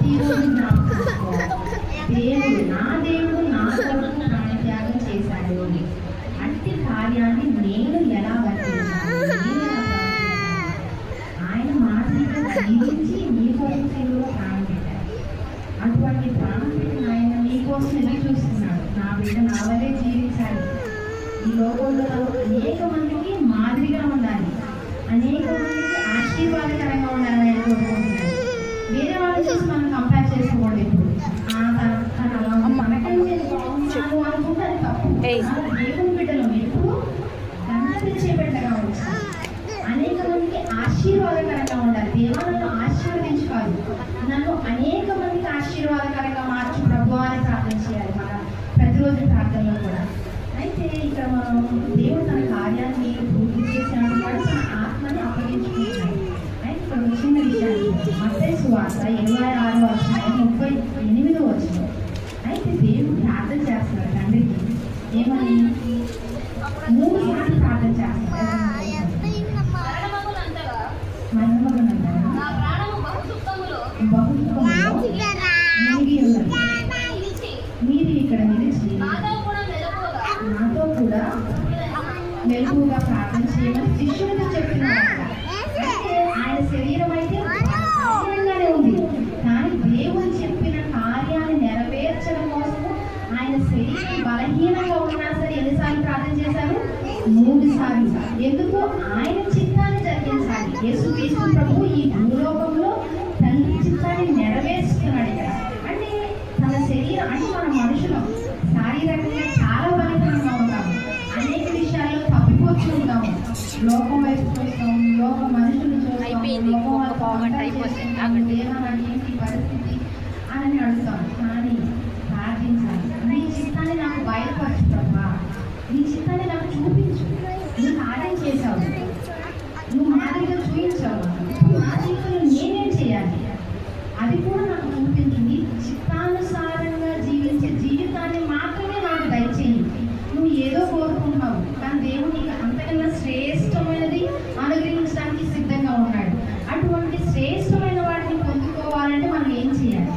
ప్రతిరోజు జ్ఞాపకం చేసుకోవాలి. దేవుడు నా కొరకు ప్రాణత్యాగం చేశాడు. అట్టి కార్యాన్ని నేను ఎలా వర్తించాలి, ఆయన మాదిరిగా జీవించి నీ కొరకు సేవలో ప్రాణం పెట్టారు. అటువంటి ప్రాణం పెట్టిన ఆయన నీ కోసం ఎదురు చూస్తున్నాడు. నా బిడ్డ నా వల్లే జీవించాలి, ఈ లోకంలో అనేక మందికి మాదిరిగా ఉండాలి, అనేక మందికి ఆశీర్వాదకరంగా ఉండాలని ఆయన కోరుకుంటున్నాడు. వేరే వాళ్ళ చూసి మనం కంపేర్ చేసుకోకూడదు. ఇప్పుడు అనుకుంటే అది తప్పు. దేవుని బిడ్డలు ఎప్పుడు దండలిచ్చే బిడ్డగా ఉండాలి, అనేక మందికి ఆశీర్వాదకరంగా ఉండాలి. దేవాలను ఆశీర్వదించి కాదు, నన్ను అనేక మందికి ఆశీర్వాదకరంగా మార్చి ప్రభు అని ప్రార్థన చేయాలి మన ప్రతిరోజు ప్రార్థనలో కూడా. అయితే ఇక్కడ మనం దేవుడు తన కార్యాన్ని పూర్తి చేసినప్పుడు కూడా తన ఆత్మని అప్పగించుకుంటున్నాడు. అయితే ఇక్కడ చిన్న విషయాలు మత్తయి సువార్త 26:38 అయితే దేవుడు ప్రార్థన చేస్తున్నాడు తండ్రికి. ఏమని? 3 సార్లు ప్రార్థన చేస్తున్నాడు. మీరు ఇక్కడ నిలిచి నాతో కూడా మెలకువగా ప్రార్థన చేయమని శిష్యులతో చెప్పినారు. ఆయన శరీరం అయితే బలహీనంగానే ఉంది, కానీ దేవుడు చెప్పిన కార్యాన్ని నెరవేర్చడం కోసం ఆయన శరీరం బలహీనంగా ఉన్నా సరే ఎన్నిసార్లు ప్రార్థన చేశారు? 3 సార్లు. ఎందుకు? ఆయన చిత్తాన్ని జరిగించాలి. యేసుక్రీస్తు ప్రభు ఈ భూలోకంలో తండ్రి చిత్తాన్ని నెరవేరుస్తున్నాడు ఇక్కడ. అంటే తన శరీరం, అంటే మన మనుషులు శారీరకంగా చాలా బలహీనంగా ఉంటాము, అనేక విషయాల్లో తప్పిపోతూ ఉంటాము, లోకం వైపు చూస్తాం, లోక మనుషులు చూస్తాం, ఏంటి పరిస్థితి అని అడుగుతాం. కానీ ప్రార్థించాలి, నీ చిత్తాన్ని నాకు బయలుపరచు ప్రభా, నీ చిత్తాన్ని నాకు చూపించు. నువ్వు కార్యం చేశావు, నువ్వు మాదిరిగా చూపించావు, నా జీవితంలో నేనేం చేయాలి అది కూడా నాకు చూపించు. నీ చిత్తానుసారంగా జీవించే జీవితాన్ని మాత్రమే నాకు దయచేయి. నువ్వు ఏదో కోరుకుంటావు, కానీ దేవుడు నీకు అంతకన్నా శ్రేష్టమైనది అనుగ్రహించడానికి సిద్ధంగా ఉన్నాడు. అటువంటి శ్రేష్టమైన వాటిని పొందుకోవాలంటే మనం ఏం చేయాలి?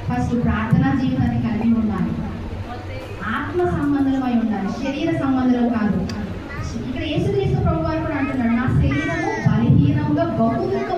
ఫస్ట్ ప్రార్థనా జీవితాన్ని కలిగి ఉండాలి, ఆత్మ సంబంధమై ఉండాలి, శరీర సంబంధం కాదు. ఇక్కడ యేసుక్రీస్తు ప్రభువు వారు కూడా అంటున్నాడు, నా శరీరము బలహీనంగా బహుదుఃఖ